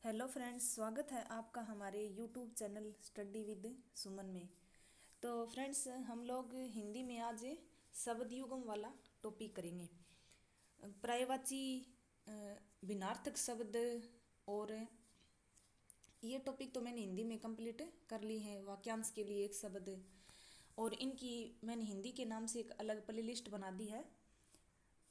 Hello friends, स्वागत है आपका हमारे यूट्यूब चैनल स्टडी विद सुमन में। तो फ्रेंड्स, हम लोग हिंदी में आज शब्द युगम वाला टॉपिक करेंगे। पर्यायवाची अ, भिन्नार्थक शब्द। और ये टॉपिक तो मैंने हिंदी में कंप्लीट कर ली है। वाक्यांश के लिए एक शब्द, और इनकी मैंने हिंदी के नाम से एक अलग प्लेलिस्ट बना दी है।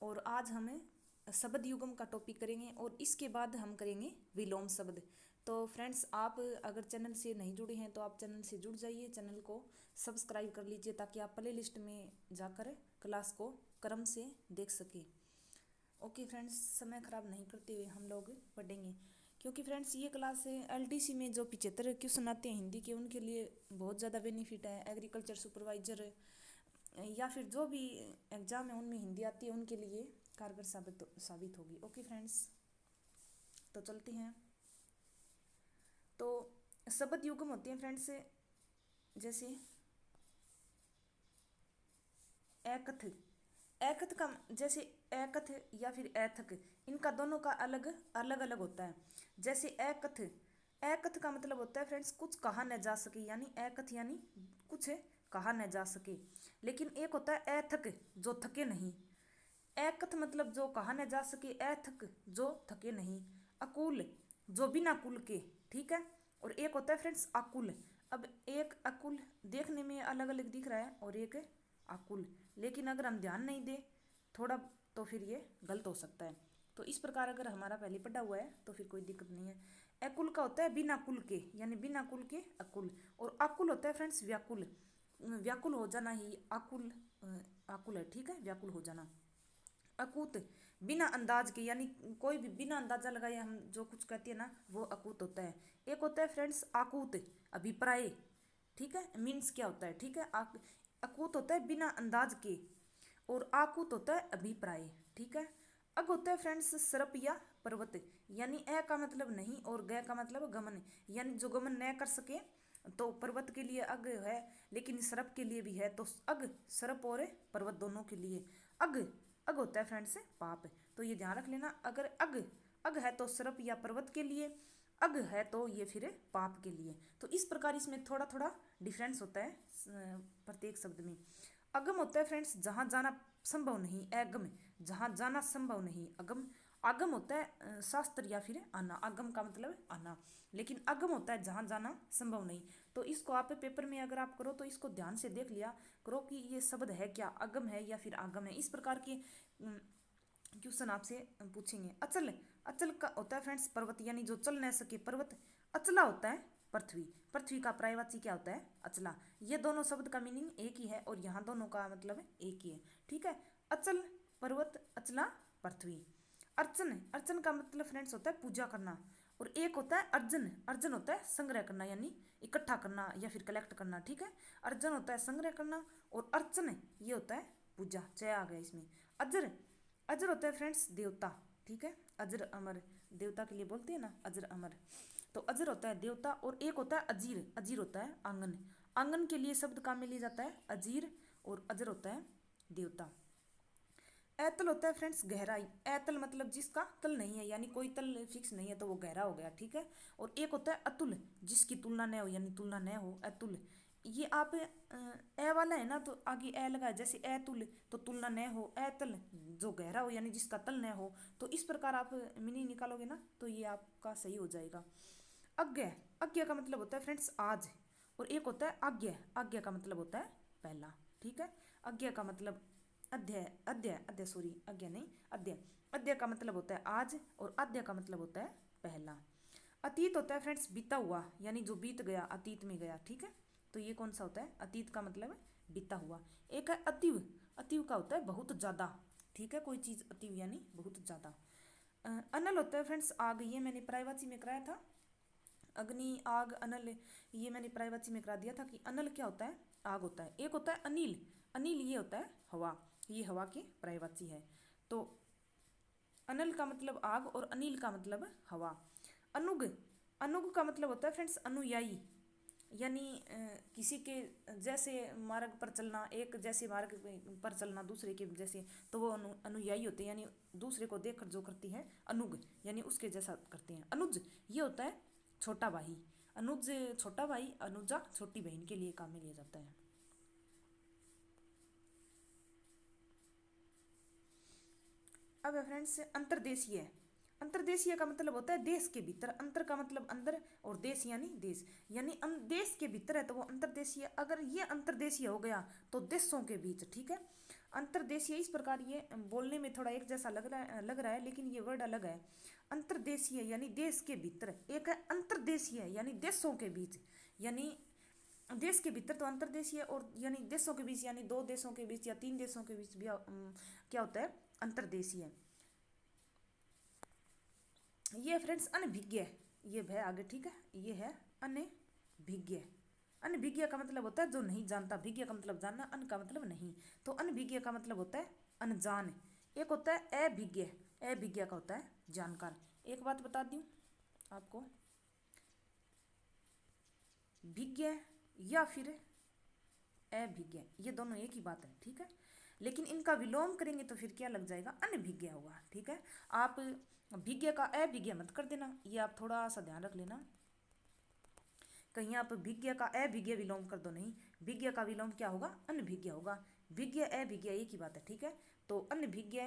और आज हमें शब्द युगम का टॉपिक करेंगे और इसके बाद हम करेंगे विलोम शब्द। तो फ्रेंड्स, आप अगर चैनल से नहीं जुड़े हैं तो आप चैनल से जुड़ जाइए, चैनल को सब्सक्राइब कर लीजिए ताकि आप प्ले लिस्ट में जाकर क्लास को क्रम से देख सकें। ओके फ्रेंड्स, समय ख़राब नहीं करते हुए हम लोग पढ़ेंगे, क्योंकि फ्रेंड्स ये क्लास है एलडीसी में जो 75 क्वेश्चन आते हैं हिंदी के, उनके लिए बहुत ज़्यादा बेनिफिट है। एग्रीकल्चर सुपरवाइजर या फिर जो भी एग्ज़ाम है उनमें हिंदी आती है, उनके लिए कारगर साबित होगी। ओके फ्रेंड्स, तो चलते हैं। तो शब्द युग्म होते हैं फ्रेंड्स, जैसे एकथ। एकथ का जैसे एकथ या फिर एथक, इनका दोनों का अलग अलग अलग होता है। जैसे एकथ, एकथ का मतलब होता है फ्रेंड्स कुछ कहा न जा सके, यानी एकथ यानी कुछ कहा न जा सके। लेकिन एक होता है एथक, जो थके नहीं। एकथ मतलब जो कहा न जा सके, एथक जो थके नहीं। अकुल, जो बिना कुल के, ठीक है। और एक होता है फ्रेंड्स आकुल। अब एक अकुल देखने में अलग अलग दिख रहा है और एक आकुल, लेकिन अगर हम ध्यान नहीं दें थोड़ा तो फिर ये गलत हो सकता है। तो इस प्रकार अगर हमारा पहले पढ़ा हुआ है तो फिर कोई दिक्कत नहीं है। अकुल का होता है बिना कुल के, यानी बिना कुल के अकुल। और आकुल होता है फ्रेंड्स व्याकुल। व्याकुल हो जाना ही आकुल आकुल है, ठीक है, व्याकुल हो जाना। अकूत, बिना अंदाज के, यानी कोई भी बिना अंदाजा लगाए हम जो कुछ कहते हैं ना, वो अकूत होता है। एक होता है फ्रेंड्स आकूत, अभिप्राय, ठीक है, मीन्स क्या होता है, ठीक है। अकूत होता है बिना अंदाज के, और आकूत होता है अभिप्राय, ठीक है। अग होता है फ्रेंड्स सरप या पर्वत, यानी ए का मतलब नहीं और ग का मतलब गमन, यानी जो गमन न कर सके। तो पर्वत के लिए अग है, लेकिन सरप के लिए भी है, तो अग सरप और पर्वत दोनों के लिए अग। अग होता है फ्रेंड्स पाप, तो ये ध्यान रख लेना। अगर अग अग है तो सरप या पर्वत के लिए, अग है तो ये फिर पाप के लिए। तो इस प्रकार इसमें थोड़ा थोड़ा डिफरेंस होता है प्रत्येक शब्द में। अगम होता है फ्रेंड्स जहाँ जाना संभव नहीं, अगम जहाँ जाना संभव नहीं, अगम। आगम होता है शास्त्र या फिर आना, आगम का मतलब आना, लेकिन अगम होता है जहाँ जाना संभव नहीं। तो इसको आप पेपर में अगर आप करो तो इसको ध्यान से देख लिया करो कि ये शब्द है क्या, अगम है या फिर आगम है। इस प्रकार के क्वेश्चन आपसे पूछेंगे। अचल, अचल का होता है फ्रेंड्स पर्वत, यानी जो चल न सके, पर्वत। अचला होता है पृथ्वी, पृथ्वी का पर्यायवाची क्या होता है, अचला। ये दोनों शब्द का मीनिंग एक ही है और यहाँ दोनों का मतलब एक ही है, ठीक है। अचल पर्वत, अचला पृथ्वी। अर्चन, अर्चन का मतलब फ्रेंड्स होता है पूजा करना। और एक होता है अर्जन, अर्जन होता है संग्रह करना, यानी इकट्ठा करना या फिर कलेक्ट करना, ठीक है। अर्जन होता है संग्रह करना, और अर्चन ये होता है पूजा, जय आ गया इसमें। अजर, अजर होता है फ्रेंड्स देवता, ठीक है। अजर अमर, देवता के लिए बोलते हैं ना अजर अमर। तो अजर होता है देवता, और एक होता है अजीर, अजीर होता है आंगन। आंगन के लिए शब्द काम में लिया जाता है अजीर, और अजर होता है देवता। ऐतल होता है फ्रेंड्स गहराई, ऐतल मतलब जिसका तल नहीं है, यानी कोई तल फिक्स नहीं है तो वो गहरा हो गया, ठीक है। और एक होता है अतुल, जिसकी तुलना न हो, यानी तुलना न हो, अतुल। ये आप ए वाला है ना तो आगे ए लगाए, जैसे ऐतुल तो तुलना न हो, ऐतल जो गहरा हो यानी जिसका तल न हो। तो इस प्रकार आप मीनिंग निकालोगे ना तो ये आपका सही हो जाएगा। अज्ञा, आज्ञा का मतलब होता है फ्रेंड्स आज, और एक होता है आज्ञा, आज्ञा का मतलब होता है पहला, ठीक है। आज्ञा का मतलब अध्याय, अध्याय अध्याय सॉरी आज्ञा नहीं अध्याय, अध्याय का मतलब होता है आज, और अध्याय का मतलब होता है पहला। अतीत होता है फ्रेंड्स बीता हुआ, यानी जो बीत गया, अतीत में गया, ठीक है। तो ये कौन सा होता है, अतीत का मतलब बीता हुआ। एक है अतीव, अतीव का होता है बहुत ज़्यादा, ठीक है, कोई चीज़ अतीव यानी बहुत ज़्यादा। अनल होता है फ्रेंड्स आग, ये मैंने प्राइवेसी में कराया था। अग्नि आग अनल, ये मैंने प्राइवेसी में करा दिया था कि अनल क्या होता है, आग होता है। एक होता है अनिल, अनिल ये होता है हवा, ये हवा की प्राइवेसी है। तो अनल का मतलब आग और अनिल का मतलब हवा। अनुग, अनुग का मतलब होता है फ्रेंड्स अनुयायी, यानी किसी के जैसे मार्ग पर चलना, एक जैसे मार्ग पर चलना दूसरे के जैसे, तो वो अनुयायी होते हैं, यानी दूसरे को देखकर जो करती है अनुग, यानी उसके जैसा करते हैं। अनुज ये होता है छोटा भाई, अनुज छोटा भाई, अनुजा छोटी बहन के लिए काम में लिया जाता है। अब है फ्रेंड्स अंतर्देशीय। अंतर्देशीय का मतलब होता है देश के भीतर, अंतर का मतलब अंदर और देश यानी देश, यानी देश के भीतर है तो वो अंतर्देशीय। अगर ये अंतर्देशीय हो गया तो देशों के बीच, ठीक है। अंतर्देशीय इस प्रकार ये बोलने में थोड़ा एक जैसा लग रहा है, लेकिन ये वर्ड अलग है। अंतर्देशीय यानी देश के भीतर, एक है अंतर्देशीय यानी देशों के बीच, यानी देश के भीतर तो अंतर्देशीय, और यानी देशों के बीच यानी दो देशों के बीच या तीन देशों के बीच भी क्या होता है अंतर्देशीय। ये फ्रेंड्स अनभिज्ञ, ये भय आगे, ठीक है। ये है अनभिज्ञ। अनभिज्ञ का मतलब होता है जो नहीं जानता, भिज्ञ का मतलब जानना, अन का मतलब नहीं, तो अनभिज्ञ का मतलब होता है अनजान। एक होता है अभिज्ञ, अभिज्ञ का होता है जानकार। एक बात बता दूं आपको, भिज्ञ या फिर अभिज्ञ ये दोनों एक ही बात है, ठीक है। लेकिन इनका विलोम करेंगे तो फिर क्या लग जाएगा, अनभिज्ञ होगा, ठीक है। आप भिज्ञ का अभिज्ञ मत कर देना, ये आप थोड़ा सा ध्यान रख लेना, कहीं आप भिज्ञ का अभिज्ञ विलोम कर दो, नहीं, भिज्ञ का विलोम क्या होगा, अनभिज्ञ होगा। भिज्ञ अभिज्ञ एक ही बात है, ठीक है। तो अनभिज्ञ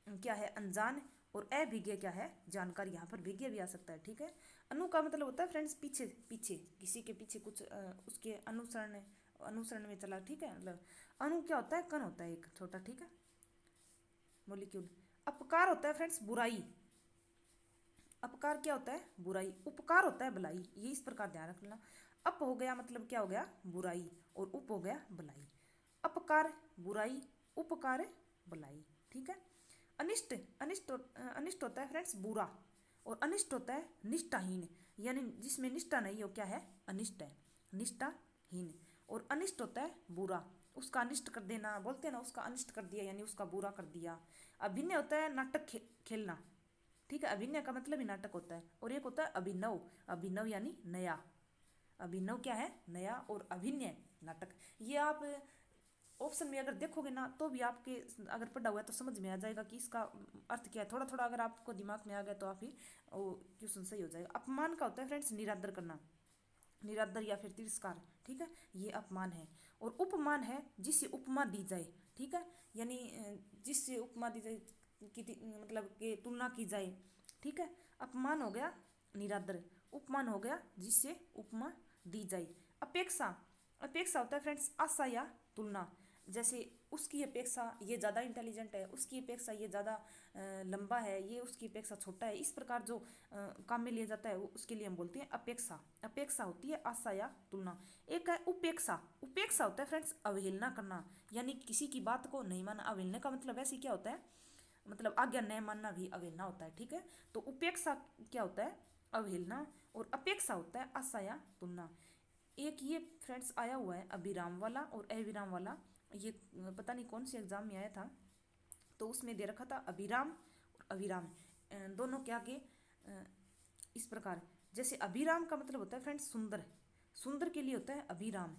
क्या है, अनजान, और अभिज्ञ क्या है, जानकारी। यहाँ पर भिज्ञ भी आ सकता है, ठीक है। अनु का मतलब होता है फ्रेंड्स पीछे, पीछे किसी के पीछे कुछ उसके अनुसरण, अनुसरण में चला, ठीक है। मतलब अणु क्या होता है, कण होता है एक छोटा, ठीक है, मोलिक्यूल। अपकार होता है फ्रेंड्स बुराई, अपकार क्या होता है, बुराई। उपकार होता है भलाई, ये इस प्रकार ध्यान रखना। अप हो गया मतलब क्या हो गया, बुराई, और उप हो गया भलाई। अपकार बुराई, उपकार भलाई, ठीक है। अनिष्ट, अनिष्ट होता है फ्रेंड्स बुरा, और अनिष्ट होता है निष्ठाहीन, यानी जिसमें निष्ठा नहीं हो क्या है, अनिष्ट है, निष्ठाहीन। और अनिष्ट होता है बुरा, उसका अनिष्ट कर देना, बोलते हैं ना उसका अनिष्ट कर दिया, यानी उसका बुरा कर दिया। अभिनय होता है नाटक खेलना, ठीक है, अभिनय का मतलब ही नाटक होता है। और एक होता है अभिनव, अभिनव यानी नया, अभिनव क्या है, नया, और अभिनय नाटक। ये आप ऑप्शन में अगर देखोगे ना तो भी आपके अगर पढ़ा हुआ है तो समझ में आ जाएगा कि इसका अर्थ क्या है। थोड़ा थोड़ा अगर आपको दिमाग में आ गया तो आप ही वो क्वेश्चन सही हो जाएगा। अपमान का होता है फ्रेंड्स निरादर करना, निरादर या फिर तिरस्कार, ठीक है, ये अपमान है। और उपमान है जिससे उपमा दी जाए, ठीक है, यानी जिससे उपमा दी जाए मतलब कि तुलना की जाए, ठीक है। अपमान हो गया निरादर, उपमान हो गया जिससे उपमा दी जाए। अपेक्षा, अपेक्षा होता है फ्रेंड्स आशा या तुलना, जैसे उसकी अपेक्षा ये ज़्यादा इंटेलिजेंट है, उसकी अपेक्षा ये ज़्यादा लंबा है, ये उसकी अपेक्षा छोटा है, इस प्रकार जो काम में लिया जाता है वो उसके लिए हम बोलते हैं अपेक्षा। अपेक्षा होती है आशा या तुलना। एक है उपेक्षा, उपेक्षा होता है फ्रेंड्स अवहेलना करना, यानी किसी की बात को नहीं मानना। अवहेलना का मतलब ऐसे क्या होता है, मतलब आज्ञा न मानना भी अवहेलना होता है, ठीक है। तो उपेक्षा क्या होता है, अवहेलना, और अपेक्षा होता है आशा या तुलना। एक ये फ्रेंड्स आया हुआ है अभिराम वाला और अविराम वाला, ये पता नहीं कौन से एग्जाम में आया था, तो उसमें दे रखा था अभिराम और अविराम दोनों के आगे इस प्रकार। जैसे अभिराम का मतलब होता है फ्रेंड्स सुंदर, सुंदर के लिए होता है अभिराम।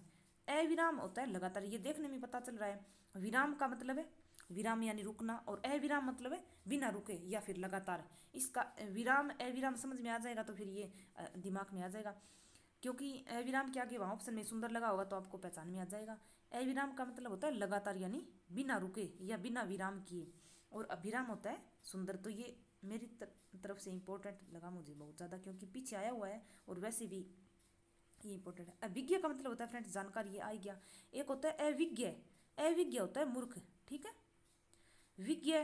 अविराम होता है लगातार, ये देखने में पता चल रहा है। विराम का मतलब है विराम यानी रुकना, और अविराम मतलब है बिना रुके या फिर लगातार। इसका विराम अविराम समझ में आ जाएगा तो फिर ये दिमाग में आ जाएगा, क्योंकि अविराम के आगे वहाँ ऑप्शन में सुंदर लगा होगा तो आपको पहचान में आ जाएगा। अविराम का मतलब होता है लगातार यानी बिना रुके या बिना विराम किए, और अभिराम होता है सुंदर। तो ये मेरी तरफ से इम्पोर्टेंट लगा मुझे बहुत ज़्यादा, क्योंकि पीछे आया हुआ है और वैसे भी ये इंपॉर्टेंट है। अभिज्ञ का मतलब होता है फ्रेंड्स जानकारी, ये आ गया। एक होता है अविज्ञ, अविज्ञ होता है मूर्ख, ठीक है। विज्ञ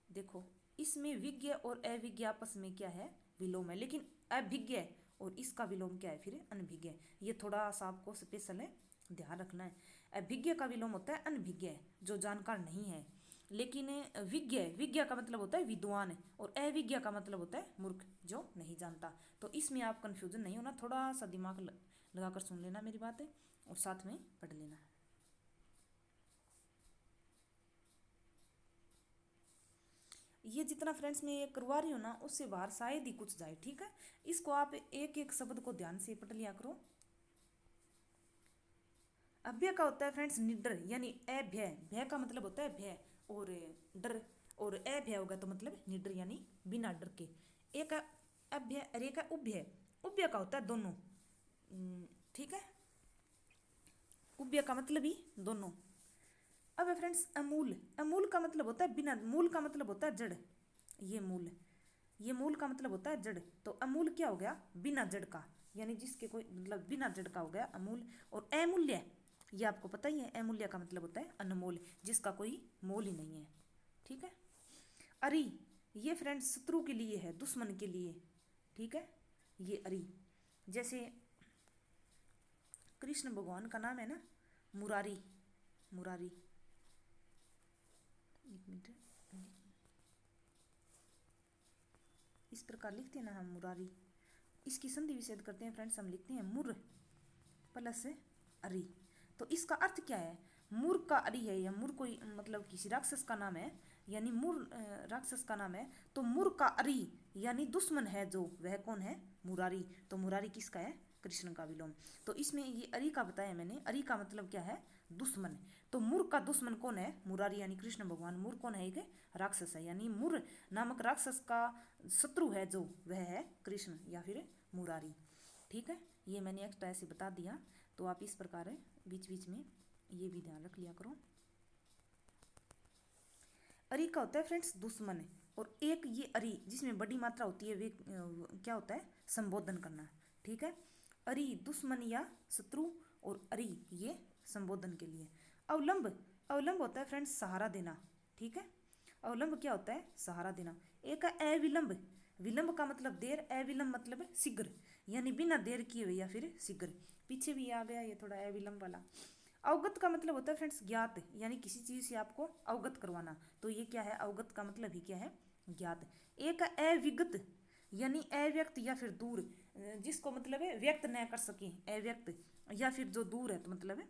देखो, इसमें विज्ञ और अविज्ञ आपस में क्या है, विलोम है, लेकिन अभिज्ञ और इसका विलोम क्या है फिर, अनभिज्ञ। ये थोड़ा सा आपको स्पेशल है, ध्यान रखना है। अभिज्ञ का विलोम होता है अनभिज्ञ, जो जानकार नहीं है। लेकिन विज्ञ, विज्ञ का मतलब होता है विद्वान, और अविज्ञ का मतलब होता है मूर्ख, जो नहीं जानता। तो इसमें आप कंफ्यूजन नहीं होना, थोड़ा सा दिमाग लगाकर सुन लेना मेरी बातें और साथ में पढ़ लेना। ये जितना फ्रेंड्स मैं ये करवा रही हूँ ना, उससे बाहर शायद ही कुछ जाए, ठीक है। इसको आप एक एक शब्द को ध्यान से पढ़ लिया करो। अभ्य का होता है फ्रेंड्स निडर यानी अभ्यय, भय का मतलब होता है भय और डर, और अभ्यय होगा तो मतलब निडर यानी बिना डर के। एक अभ्यय और एक उभ्य, उभ्य का होता है दोनों, ठीक है, उभ्य का मतलब ही दोनों। अब है फ्रेंड्स अमूल, अमूल का मतलब होता है बिना, मूल का मतलब होता है जड़, ये मूल, ये मूल का मतलब होता है जड़, तो अमूल क्या हो गया, बिना जड़ का, यानी जिसके कोई मतलब बिना जड़ का हो गया अमूल। और अमूल्य, ये आपको पता ही है, अमूल्य का मतलब होता है अनमोल, जिसका कोई मोल ही नहीं है, ठीक है। अरि, ये फ्रेंड्स शत्रु के लिए है, दुश्मन के लिए, ठीक है, ये अरि। जैसे कृष्ण भगवान का नाम है ना मुरारी, मुरारी, एक मिनट, इस प्रकार लिखते हैं ना हम मुरारी। इसकी संधि विच्छेद करते हैं फ्रेंड्स, हम लिखते हैं मुर प्लस अरि। तो इसका अर्थ क्या है, मुर का अरि है, या मुर कोई मतलब किसी राक्षस का नाम है, यानी मुर राक्षस का नाम है, तो मुर का अरि यानी दुश्मन है जो, वह कौन है, मुरारी। तो मुरारी किसका है, कृष्ण का विलोम। तो इसमें ये अरि का बताया मैंने, अरि का मतलब क्या है, दुश्मन। तो मुर का दुश्मन कौन है, मुरारी यानी कृष्ण भगवान। मुर कौन है, एक राक्षस है, यानी मुर नामक राक्षस का शत्रु है जो, वह है कृष्ण या फिर मुरारी, ठीक है। ये मैंने एक्स्ट्रा ऐसे बता दिया, तो आप इस प्रकार बीच बीच में ये भी ध्यान रख लिया करो। अरि का होता है फ्रेंड्स दुश्मन, और एक ये अरि जिसमें बड़ी मात्रा होती है वे क्या होता है, संबोधन करना, ठीक है। अरि दुश्मन या शत्रु, और अरि ये संबोधन के लिए। अवलंब, अवलंब होता है फ्रेंड्स सहारा देना, ठीक है। अवलंब क्या होता है, सहारा देना। एक है अविलंब, विलंब का मतलब देर, अविलंब मतलब शीघ्र, यानी बिना देर किए हुए या फिर शीघ्र। पीछे भी आ गया ये थोड़ा अविलंब वाला। अवगत का मतलब होता है फ्रेंड्स ज्ञात, यानी किसी चीज से आपको अवगत करवाना, तो ये क्या है, अवगत का मतलब ही क्या है, ज्ञात। एक अविगत यानी अव्यक्त या फिर दूर, जिसको मतलब है व्यक्त न कर सके, अव्यक्त, या फिर जो दूर है तो मतलब है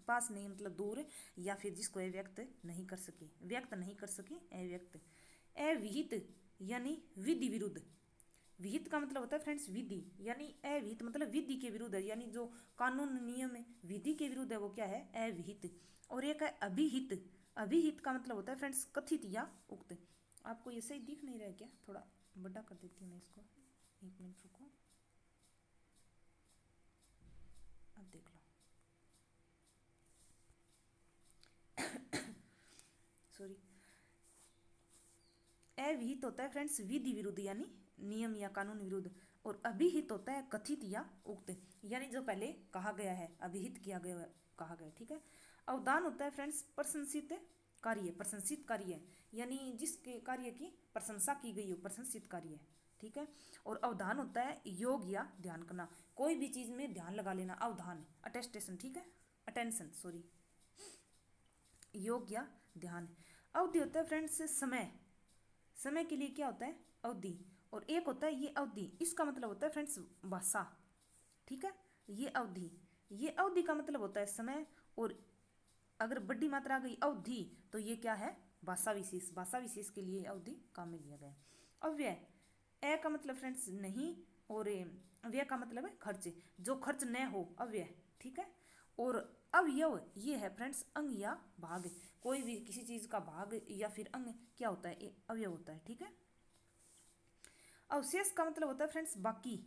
पास नहीं, मतलब दूर, या फिर जिसको अव्यक्त नहीं कर सके, व्यक्त नहीं कर सके, अव्यक्त। अविहित यानी विधि विरुद्ध, विहित का मतलब होता है फ्रेंड्स विधि, यानी अविहित मतलब विधि के विरुद्ध है, यानी जो कानून नियम विधि के विरुद्ध है वो क्या है, अविहित। और एक है अभिहित, अभिहित का मतलब होता है फ्रेंड्स कथित या उक्त। आपको ये सही दिख नहीं रहा है क्या, थोड़ा बड़ा कर देती हूँ मैं इसको, एक मिनट रुको, अब देख लो, सॉरी। अविहित होता है फ्रेंड्स विधि विरुद्ध यानी नियम या कानून विरुद्ध, और अभिहित होता है कथित या उक्त, यानी जो पहले कहा गया है, अभिहित किया गया है, कहा गया, ठीक है। अवदान होता है फ्रेंड्स प्रशंसित कार्य, प्रशंसित कार्य, यानी जिसके कार्य की प्रशंसा की गई हो, प्रशंसित कार्य, ठीक है। और अवधान होता है योग या ध्यान करना, कोई भी चीज में ध्यान लगा लेना, अवधान, अटेस्टेशन, ठीक है, अटेंशन, सॉरी, योग या ध्यान। अवधि होता है फ्रेंड्स समय, समय के लिए क्या होता है, अवधि। और एक होता है ये अवधि, इसका मतलब होता है फ्रेंड्स भाषा, ठीक है, ये अवधि, ये अवधि का मतलब होता है समय, और अगर बड़ी मात्रा आ गई अवधि तो ये क्या है, भाषा विशेष, भाषा विशेष के लिए अवधि काम में लिया गया। अव्यय, अ का मतलब फ्रेंड्स नहीं, और व्यय का मतलब है खर्च, जो खर्च न हो, अव्यय, ठीक है। और अवयव ये है फ्रेंड्स अंग या भाग, कोई भी किसी चीज का भाग या फिर अंग क्या होता है, अवयव होता है, ठीक है। अवशेष का मतलब होता है फ्रेंड्स बाकी,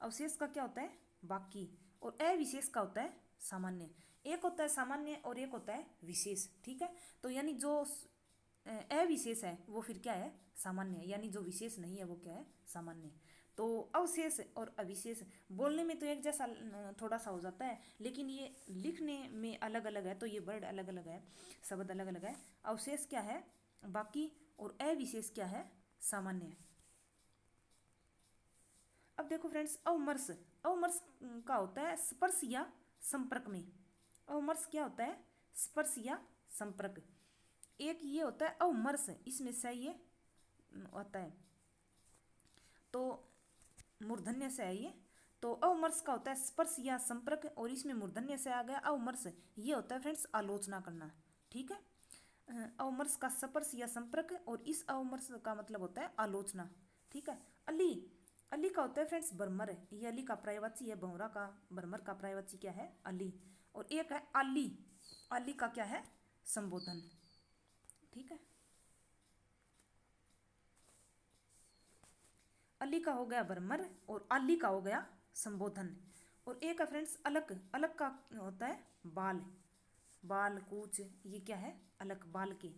अवशेष का क्या होता है, बाकी। और अविशेष का होता है सामान्य, एक होता है सामान्य और एक होता है विशेष, ठीक है। तो यानी जो अविशेष है वो फिर क्या है, सामान्य, यानी जो विशेष नहीं है वो क्या है, सामान्य। तो अवशेष और अविशेष बोलने में तो एक जैसा थोड़ा सा हो जाता है, लेकिन ये लिखने में अलग अलग है, तो ये वर्ड अलग अलग है, शब्द अलग अलग है। अवशेष क्या है, बाकी, और अविशेष क्या है, सामान्य। अब देखो फ्रेंड्स अवमर्श, अवमर्श का होता है स्पर्श या संपर्क में, अवमर्श क्या होता है, स्पर्श या संपर्क। एक ये होता है अवमर्श, इसमें से ये होता है, तो मूर्धन्य से है ये, तो अवमर्श का होता है स्पर्श या संपर्क, और इसमें मूर्धन्य से आ गया अवमर्श, ये होता है फ्रेंड्स आलोचना करना, ठीक है। अवमर्श का स्पर्श या संपर्क, और इस अवमर्श का मतलब होता है आलोचना, ठीक है। अली, अली का होता है फ्रेंड्स बर्मर, ये अली का पर्यायवाची है, बहुरा का बर्मर का पर्यायवाची क्या है अली। और एक है अली, अली का क्या है संबोधन, ठीक है। अली का हो गया बर्मर और अली का हो गया संबोधन। और एक है फ्रेंड्स अलग, अलग का होता है बाल, बाल कूच, ये क्या है अलग बाल के।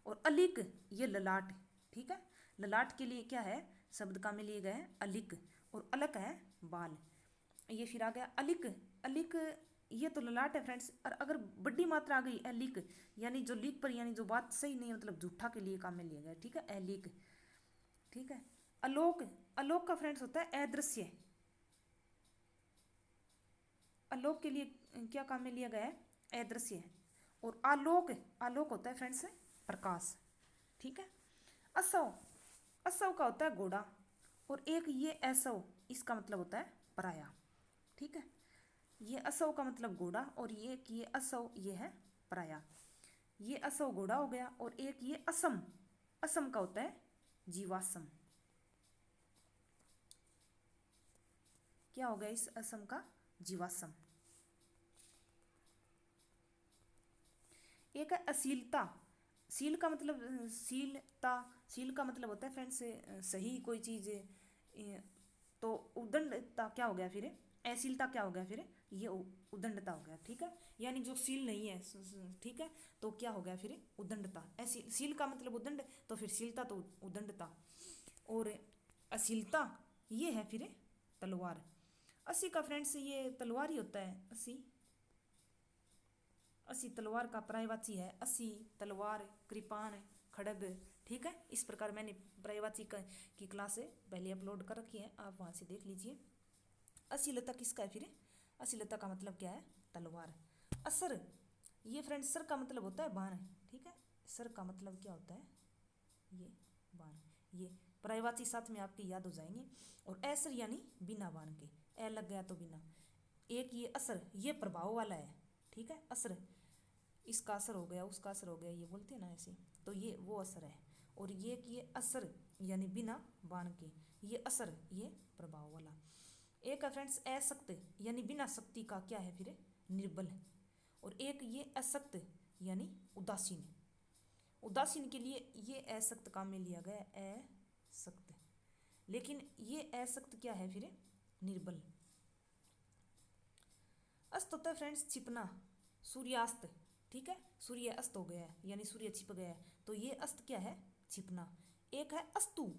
और अलिक ये ललाट, ठीक है, ललाट के लिए क्या है शब्द का में लिए गए अलिक, और अलग है बाल। ये फिर आ गया अलिक, अलिक ये तो ललाट है फ्रेंड्स, और अगर बड़ी मात्रा आ गई अलिक यानी जो लिख पर यानी जो बात सही नहीं है मतलब झूठा के लिए काम में लिया गया, ठीक है अलिक, ठीक है। अलोक, अलोक का फ्रेंड्स होता है अदृश्य, आलोक के लिए क्या काम में लिया गया है अदृश्य। और आलोक, आलोक होता है फ्रेंड्स प्रकाश, ठीक है। असव, असव का होता है घोड़ा, और एक ये असव इसका मतलब होता है पराया, ठीक है। ये असव का मतलब घोड़ा और ये असव ये है पराया। ये असव घोड़ा हो गया और एक ये असम, असम का होता है जीवाश्म। क्या हो गया इस असम का जीवाश्म। एक है अशीलता, शील का मतलब शीलता, शील का मतलब होता है फ्रेंड्स सही कोई चीज, तो उदंडता क्या हो गया फिर, अशीलता क्या हो गया फिर ये उदंडता हो गया, ठीक है। यानी जो शील नहीं है, ठीक है, तो क्या हो गया फिर उदंडता। ऐसी शील का मतलब उदंड, तो फिर शीलता तो उदंडता। और अशीलता ये है फिर तलवार। असी का फ्रेंड्स ये तलवार ही होता है, असी, असी तलवार का पर्यायवाची है, असी तलवार कृपाण खड़ग, ठीक है। इस प्रकार मैंने पर्यायवाची की क्लास पहले अपलोड कर रखी है, आप वहाँ से देख लीजिए। अश्लीलता किसका है फिर, अश्लीलता का मतलब क्या है तलवार। असर, ये फ्रेंड्स सर का मतलब होता है बाण, ठीक है, सर का मतलब क्या होता है ये बाण, ये पर्यायवाची साथ में आपकी याद हो जाएंगे। और असर यानी बिना बाण के, ए लग गया तो बिना। एक ये असर ये प्रभाव वाला है, ठीक है, असर इसका असर हो गया उसका असर हो गया ये बोलते हैं ना ऐसे, तो ये वो असर है। और ये असर यानी बिना बाण के, ये असर ये प्रभाव वाला। एक है फ्रेंड्स असक्त यानी बिना शक्ति का क्या है फिर निर्बल। और एक ये असक्त यानी उदासीन, उदासीन के लिए ये असक्त काम में लिया गया असक्त, लेकिन ये असक्त क्या है फिर निर्बल। अस्त होता है फ्रेंड्स छिपना, सूर्यास्त, ठीक है, सूर्य अस्त हो गया है यानी सूर्य छिप गया है, तो ये अस्त क्या है छिपना। एक है अस्तु,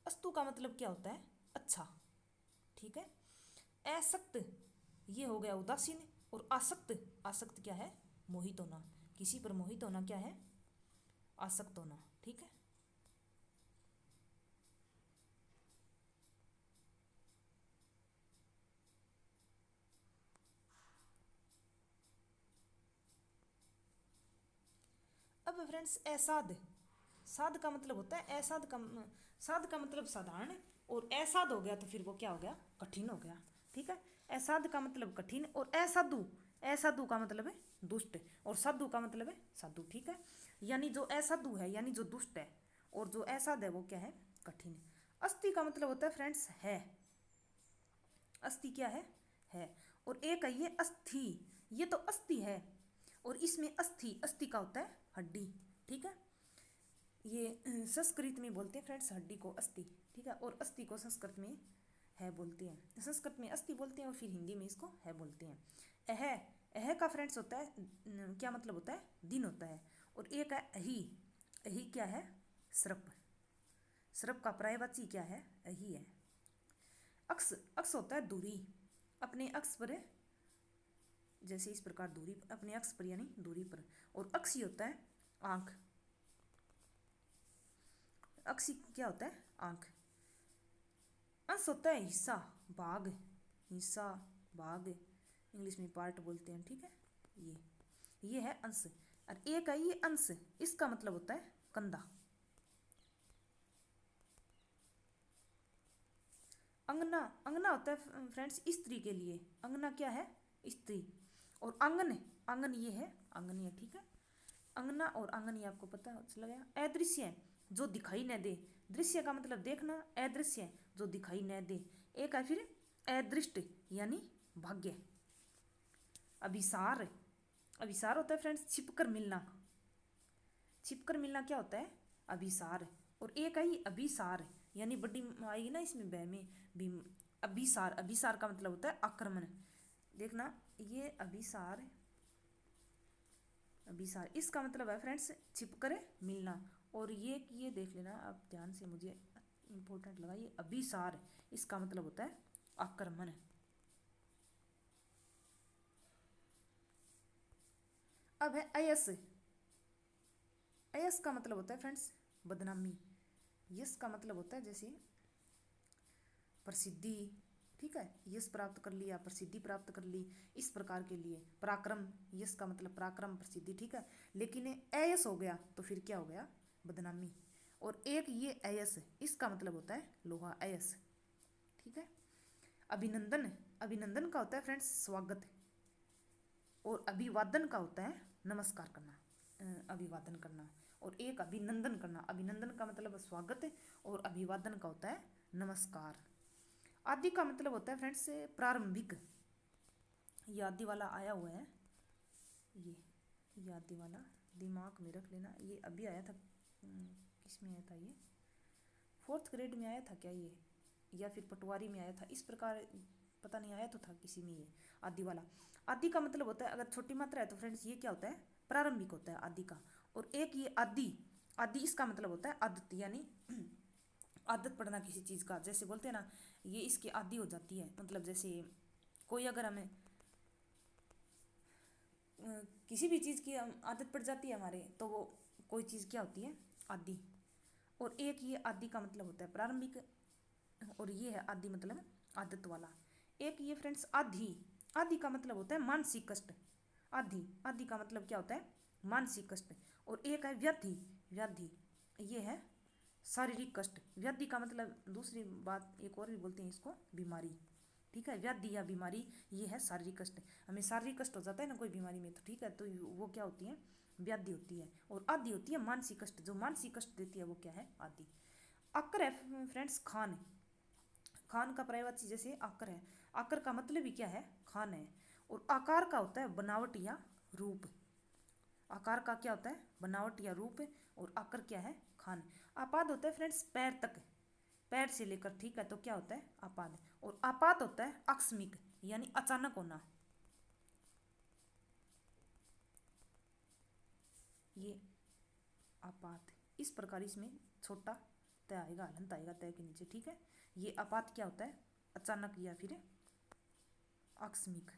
अस्तु का मतलब क्या होता है अच्छा, ठीक है। असक्त ये हो गया उदासीन। और आसक्त, आसक्त क्या है मोहित होना, किसी पर मोहित होना क्या है आसक्त होना, ठीक है। अब फ्रेंड्स असाध, साध का मतलब होता है असाध का, साध का मतलब साधारण, और असाध हो गया तो फिर वो क्या हो गया कठिन हो गया, ठीक है। असाध का मतलब कठिन, और असाधु, असाधु का मतलब है दुष्ट, और साधु का मतलब है साधु, ठीक है। यानी जो असाधु है यानी जो दुष्ट है, और जो असाध है वो क्या है कठिन। अस्थि का मतलब होता है फ्रेंड्स है, अस्थि क्या है। और एक है ये अस्थि, ये तो अस्थि है, और इसमें अस्थि, अस्थि का होता है हड्डी, ठीक है। ये संस्कृत में बोलते हैं फ्रेंड्स हड्डी को अस्थि, ठीक है। और अस्थि को संस्कृत में है बोलते हैं, संस्कृत में अस्थि बोलते हैं और फिर हिंदी में इसको है बोलते हैं। अह, अह का फ्रेंड्स होता है क्या मतलब होता है दिन होता है। और एक है अही, अही क्या है सर्प, सर्प का पर्यायवाची क्या है अही है। अक्स, अक्स होता है दूरी, अपने अक्स पर जैसे इस प्रकार दूरी अपने अक्स पर यानी दूरी पर। और अक्षी होता है आंख, अक्षी क्या होता है आंख। अंश होता है हिस्सा भाग, हिस्सा भाग इंग्लिश में पार्ट बोलते हैं, ठीक है। ये है अंश। और एक है ये अंश, इसका मतलब होता है कंधा। अंगना, अंगना होता है फ्रेंड्स स्त्री के लिए, अंगना क्या है स्त्री। और आंगन, आंगन ये है आंगन है, ठीक है। अंगना और आंगन ये आपको पता चला गया। अदृश्य जो दिखाई न दे, दृश्य का मतलब देखना, अदृश्य जो दिखाई न दे। एक है फिर अदृष्ट यानी भाग्य। अभिसार, अभिसार होता है फ्रेंड्स छिपकर मिलना। छिपकर मिलना क्या होता है? अभिसार। और एक आई अभिसार यानी बड़ी आएगी ना इसमें बै में भी। अभिसार, अभिसार का मतलब होता है आक्रमण। देखना ये अभिसार, अभिसार इसका मतलब है फ्रेंड्स छिपकर मिलना। और ये देख लेना आप ध्यान से, मुझे इंपॉर्टेंट लगा ये अभिसार, इसका मतलब होता है आक्रमण। अब है अयस। अयस का मतलब होता है फ्रेंड्स बदनामी। यश का मतलब होता है जैसे प्रसिद्धि, ठीक है, यश प्राप्त कर लिया, प्रसिद्धि प्राप्त कर ली, इस प्रकार के लिए। पराक्रम, यश का मतलब पराक्रम प्रसिद्धि, ठीक है। लेकिन अयश हो गया तो फिर क्या हो गया? बदनामी। और एक ये अयश, इसका मतलब होता है लोहा, अयश, ठीक है। अभिनंदन, अभिनंदन का होता है फ्रेंड्स स्वागत। और अभिवादन का होता है नमस्कार करना, अभिवादन करना। और एक अभिनंदन करना, अभिनंदन का मतलब स्वागत और अभिवादन का होता है नमस्कार। आदि का मतलब होता है फ्रेंड्स प्रारंभिक। ये आदि वाला आया हुआ है, ये आदि वाला दिमाग में रख लेना। ये अभी आया था, किसमें आया था? ये 4th ग्रेड में आया था क्या ये, या फिर पटवारी में आया था, इस प्रकार पता नहीं, आया तो था किसी में ये आदि वाला। आदि का मतलब होता है अगर छोटी मात्रा है तो फ्रेंड्स ये क्या होता है? प्रारंभिक होता है आदि का। और एक ये आदि, आदि इसका मतलब होता है आदत, यानी आदत पड़ना किसी चीज़ का। जैसे बोलते हैं ना ये इसकी आदि हो जाती है, मतलब जैसे कोई अगर हमें किसी भी चीज़ की आदत पड़ जाती है हमारे, तो वो कोई चीज़ क्या होती है? आदि। और एक ये आदि का मतलब होता है प्रारंभिक, और ये है आदि मतलब आदत वाला। एक ये फ्रेंड्स आधि, आदि का मतलब होता है मानसिक कष्ट। आधि, आदि का मतलब क्या होता है? मानसिक कष्ट। और एक है व्याधि, व्याधि ये है शारीरिक कष्ट। व्याधि का मतलब दूसरी बात एक और भी बोलते हैं इसको, बीमारी, ठीक है। व्याधि या बीमारी ये है शारीरिक कष्ट। हमें शारीरिक कष्ट हो जाता है ना कोई बीमारी में, तो ठीक है, तो वो क्या होती है? व्याधि होती है। और आदि होती है मानसिक कष्ट, जो मानसिक कष्ट देती है वो क्या है? आदि। आकर है फ्रेंड्स खान, खान का पर्यायवाची जैसे आकर है, आकर का मतलब ही क्या है? खान है। और आकार का होता है बनावट या रूप। आकार का क्या होता है? बनावट या रूप। और आकर क्या है? खान। आपाद होता है फ्रेंड्स पैर तक, पैर से लेकर, ठीक है, तो क्या होता है? आपाद। और आपात होता है आकस्मिक, यानी अचानक होना। ये आपात, इस प्रकार इसमें छोटा तय आएगा, हलंत आएगा तय के नीचे, ठीक है। ये आपात क्या होता है? अचानक या फिर आकस्मिक।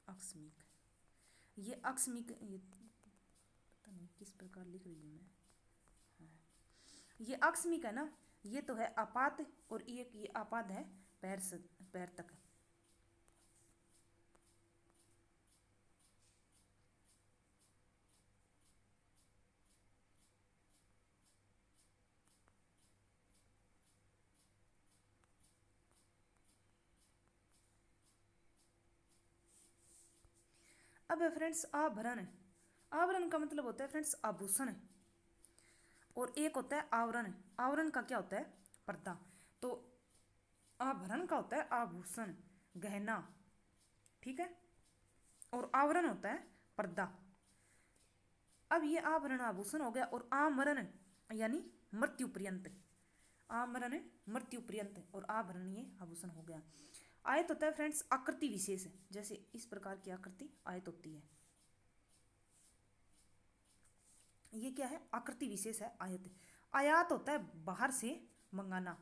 आकस्मिक, ये आकस्मिक, ये पता नहीं किस प्रकार लिख रही हूँ मैं, हाँ। ये आकस्मिक है ना, ये तो है आपात। और ये आपात है पैर से, पैर तक। अब है फ्रेंड्स आभरण। आवरण का मतलब होता है फ्रेंड्स आभूषण। और एक होता है आवरण, आवरण का क्या होता है? पर्दा। तो आभरण का होता है आभूषण, गहना, ठीक है। और आवरण होता है पर्दा। अब ये आभरण आभूषण हो गया। और आमरण यानी मृत्यु पर्यंत, आमरण मृत्यु पर्यंत, और आभरण ये आभूषण हो गया। आयत होता है फ्रेंड्स आकृति विशेष, जैसे इस प्रकार की आकृति आयत होती है। ये क्या है? आकृति विशेष है आयत। आयात होता है बाहर से मंगाना।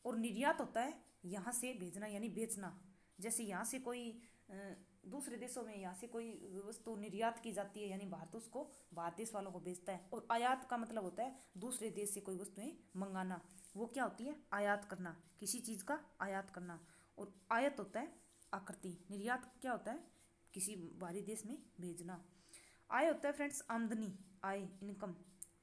और निर्यात होता है यहाँ से भेजना यानी बेचना। जैसे यहाँ से कोई दूसरे देशों में यहाँ से कोई वस्तु निर्यात की जाती है, यानी भारत उसको बाहर देश वालों को बेचता है। और आयात का मतलब होता है दूसरे देश से कोई वस्तुएं मंगाना, वो क्या होती है? आयात करना, किसी चीज़ का आयात करना। और आयत होता है आकृति, निर्यात क्या होता है? किसी बाहरी देश में भेजना। आय होता है फ्रेंड्स आमदनी, आय इनकम,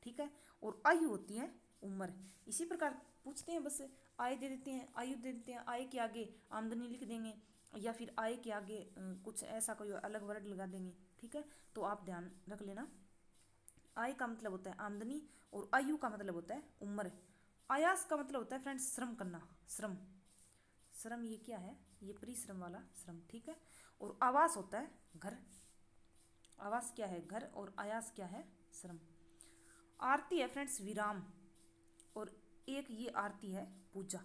ठीक है। और आयु होती है उम्र। इसी प्रकार पूछते हैं बस, आय दे देते हैं, आयु दे देते हैं, आय के आगे आमदनी लिख देंगे, या फिर आय के आगे कुछ ऐसा कोई अलग वर्ड लगा देंगे, ठीक है। तो आप ध्यान रख लेना, आय का मतलब होता है आमदनी और आयु का मतलब होता है उम्र। आयास का मतलब होता है फ्रेंड्स श्रम करना, श्रम। श्रम ये क्या है, ये परिश्रम वाला श्रम, ठीक है। और आवास होता है घर, आवास क्या है घर, और आयास क्या है श्रम। आरती है फ्रेंड्स विराम, और एक ये आरती है पूजा।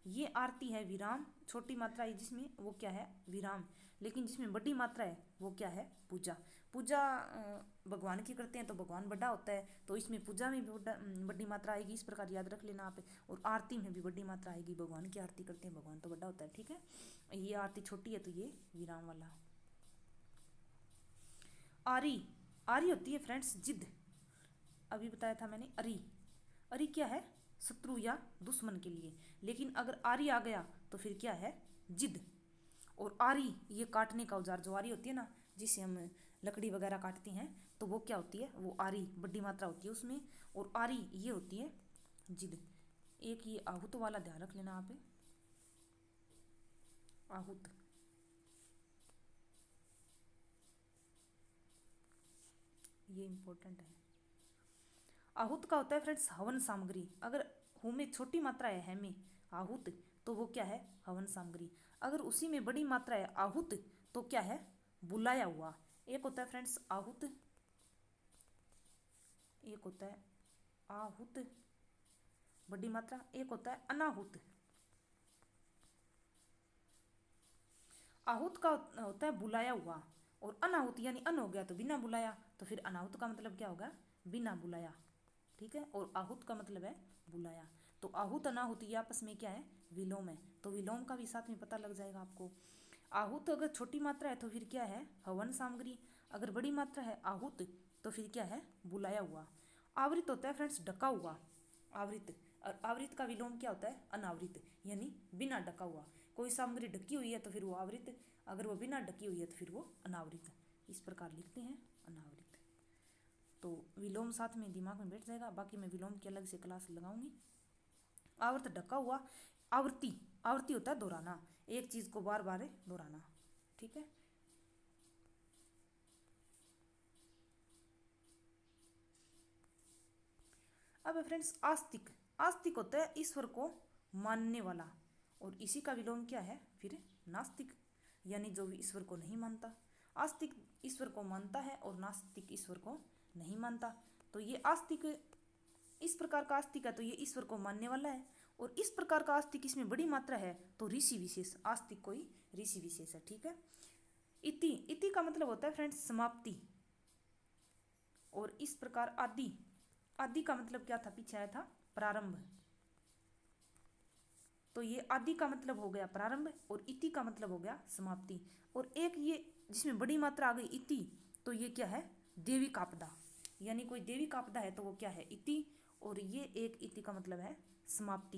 ये आरती है विराम, छोटी मात्रा है जिसमें वो क्या है विराम, लेकिन जिसमें बड़ी मात्रा है वो क्या है पूजा। पूजा भगवान की करते हैं तो भगवान बड़ा होता है, तो इसमें पूजा में भी बड़ी मात्रा आएगी, इस प्रकार याद रख लेना आप। और आरती में भी बड़ी मात्रा आएगी, भगवान की आरती करते हैं भगवान तो बड़ा होता है, ठीक है। ये आरती छोटी है तो ये विराम वाला। आरी, आरी होती है फ्रेंड्स जिद, अभी बताया था मैंने अरी। अरी क्या है शत्रु या दुश्मन के लिए, लेकिन अगर आरी आ गया तो फिर क्या है जिद। और आरी ये काटने का औजार, जो आरी होती है ना जिससे हम लकड़ी वगैरह काटते हैं, तो वो क्या होती है वो आरी, बड़ी मात्रा होती है उसमें। और आरी ये होती है जिद। एक ये आहूत वाला ध्यान रख लेना आप, आहूत, ये इंपॉर्टेंट है। आहूत का होता है फ्रेंड्स हवन सामग्री। अगर हु में छोटी मात्रा है में आहूत, तो वो क्या है हवन सामग्री। अगर उसी में बड़ी मात्रा है आहूत, तो क्या है बुलाया हुआ। एक होता है फ्रेंड्स आहूत, एक होता है आहूत बड़ी मात्रा, एक होता है अनाहूत। आहूत का होता है बुलाया हुआ, और अनाहूत यानी अन हो गया तो बिना बुलाया, तो फिर अनाहूत का मतलब क्या होगा बिना बुलाया, ठीक है। और आहूत का मतलब है बुलाया। तो आहूत अनाहूत ये आपस में क्या है विलोम है, तो विलोम का भी साथ में पता लग जाएगा आपको। आहूत अगर छोटी मात्रा है तो फिर क्या है हवन सामग्री, अगर बड़ी मात्रा है आहूत तो फिर क्या है बुलाया हुआ। आवृत होता है फ्रेंड्स ढका हुआ, आवृत। और आवृत का विलोम क्या होता है अनावृत, यानी बिना ढका हुआ। कोई सामग्री ढकी हुई है तो फिर वो आवृत, अगर वो बिना ढकी हुई है तो फिर वो अनावृत। इस प्रकार लिखते हैं अनावृत। तो विलोम साथ में दिमाग में बैठ जाएगा, बाकी मैं विलोम की अलग से क्लास लगाऊंगी। आवर्त ढका हुआ, आवृत्ति, आवृत्ति होता है दोहराना, एक चीज को बार बार दोहराना, ठीक है। अब फ्रेंड्स आस्तिक, आस्तिक होता है ईश्वर को मानने वाला, और इसी का विलोम क्या है फिर नास्तिक, यानी जो भी ईश्वर को नहीं मानता। आस्तिक ईश्वर को मानता है और नास्तिक ईश्वर को नहीं मानता। तो ये आस्तिक इस प्रकार का आस्तिक है तो ये ईश्वर को मानने वाला है, और इस प्रकार का आस्तिक इसमें बड़ी मात्रा है तो ऋषि विशेष, आस्तिक कोई ऋषि विशेष है, ठीक है। इति, इति का मतलब होता है फ्रेंड्स समाप्ति। और इस प्रकार आदि, आदि का मतलब क्या था पीछे आया था प्रारंभ, तो ये आदि का मतलब हो गया प्रारंभ, और इति का मतलब हो गया समाप्ति। और एक ये जिसमें बड़ी मात्रा आ गई इति, तो ये क्या है देवी आपदा, यानी कोई देवी आपदा है तो वो क्या है इति, और ये एक इति का मतलब है समाप्ति।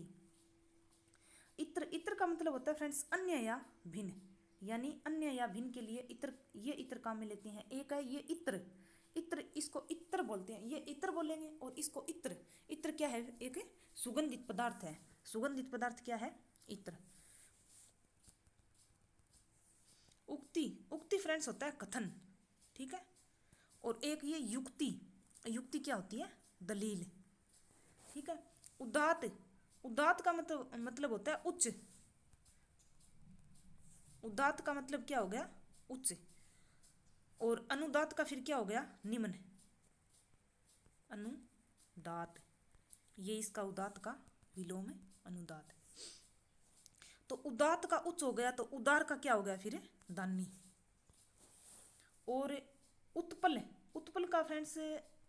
इत्र, इत्र का मतलब होता है फ्रेंड्स अन्य या भिन्न, यानी अन्य या भिन्न के लिए इत्र, ये इत्र काम में लेते हैं। एक है ये इत्र, इत्र इसको इत्र बोलते हैं, ये इत्र बोलेंगे, और इसको इत्र, इत्र क्या है एक सुगंधित पदार्थ है, सुगंधित पदार्थ क्या है इत्र। उक्ति, उक्ति फ्रेंड्स होता है कथन, ठीक है। और एक ये युक्ति, युक्ति क्या होती है दलील, ठीक है। उदात, उदात का मतलब होता है उच्च, उदात का मतलब क्या हो गया उच्च। और अनुदात का फिर क्या हो गया निम्न, अनुदात, ये इसका उदात का विलोम है अनुदात। तो उदात का उच्च हो गया, तो उदार का क्या हो गया फिर दानी। और उत्पल, उत्पल का फ्रेंड्स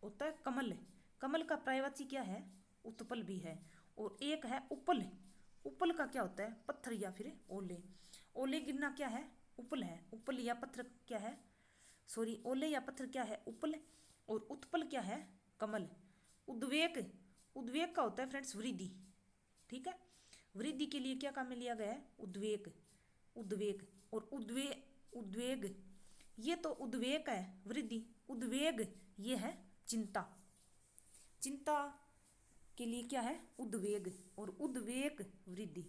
होता है कमल, कमल का पर्यायवाची क्या है उत्पल भी है। और एक है उपल, उपल का क्या होता है पत्थर या फिर ओले, ओले गिरना क्या है उपल है, उपल या पत्थर क्या है सॉरी ओले या पत्थर क्या है उपल। और उत्पल क्या है कमल। उद्वेग, उद्वेग का होता है फ्रेंड्स वृद्धि, ठीक है। वृद्धि के लिए क्या काम में लिया गया है उद्वेग, उद्वेग। और उद्वेग ये तो उद्वेग है वृद्धि, उद्वेग ये है चिंता, चिंता के लिए क्या है उद्वेग, और उद्वेग वृद्धि।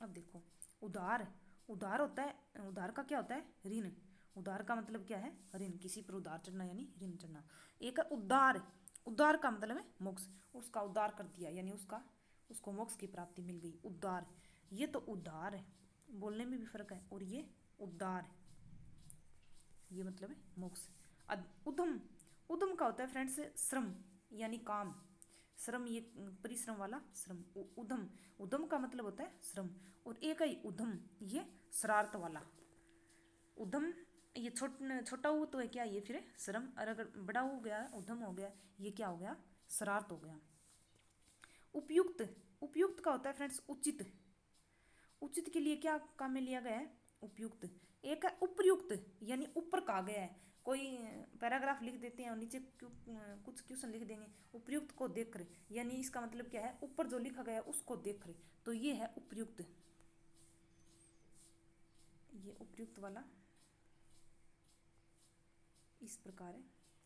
अब देखो उधार, उधार होता है, उधार का क्या होता है ऋण, उद्धार का मतलब क्या है? ऋण, किसी पर उद्धार चढ़ना यानी ऋण चढ़ना। एक है उद्धार, उद्धार का मतलब है मोक्ष, उसका उद्धार कर दिया यानी उसको मोक्ष की प्राप्ति मिल गई, उद्धार। ये तो उद्धार है, बोलने में भी फर्क है, और ये उद्धार है, ये मतलब है मोक्ष। उद्यम, उद्यम का होता है फ्रेंड्स श्रम यानी काम, श्रम, ये परिश्रम वाला श्रम, उद्यम। उद्यम का मतलब होता है श्रम। और एक है उद्यम, ये शरारत वाला उद्यम। ये छोटा ऊ तो है क्या, ये फिर श्रम, और अगर बड़ा हो गया उद्यम हो गया, ये क्या हो गया? शरारत हो गया। उपयुक्त, उपयुक्त का होता है फ्रेंड्स उचित, उचित के लिए क्या काम में लिया गया है? उपयुक्त। एक है उपयुक्त यानी ऊपर कहा गया है, कोई पैराग्राफ लिख देते हैं और नीचे कुछ क्वेश्चन लिख देंगे उपयुक्त को देख कर, यानी इसका मतलब क्या है? ऊपर जो लिखा गया है उसको देख कर, तो ये है उपयुक्त, ये उपयुक्त वाला इस प्रकार है।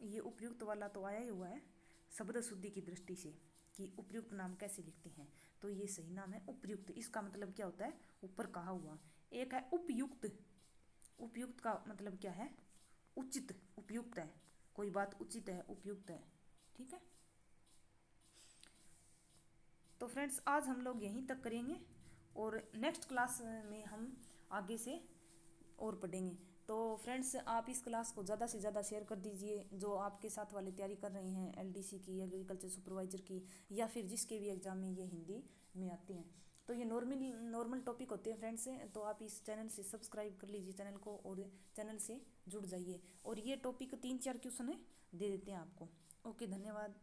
ये उपयुक्त वाला तो आया ही हुआ है शब्द शुद्धि की दृष्टि से कि उपयुक्त नाम कैसे लिखते हैं, तो ये सही नाम है उपयुक्त। इसका मतलब क्या होता है? ऊपर कहा हुआ। एक है उपयुक्त, उपयुक्त का मतलब क्या है? उचित, उपयुक्त है, कोई बात उचित है, उपयुक्त है, ठीक है। तो फ्रेंड्स आज हम लोग यहीं तक करेंगे, और नेक्स्ट क्लास में हम आगे से और पढ़ेंगे। तो फ्रेंड्स आप इस क्लास को ज़्यादा से ज़्यादा शेयर कर दीजिए, जो आपके साथ वाले तैयारी कर रहे हैं एलडीसी की, एग्रीकल्चर सुपरवाइजर की, या फिर जिसके भी एग्ज़ाम में ये हिंदी में आती हैं। तो ये नॉर्मल टॉपिक होते हैं फ्रेंड्स, तो आप इस चैनल से सब्सक्राइब कर लीजिए चैनल को, और चैनल से जुड़ जाइए। और ये टॉपिक 3-4 क्वेश्चन है दे देते हैं आपको। ओके, धन्यवाद।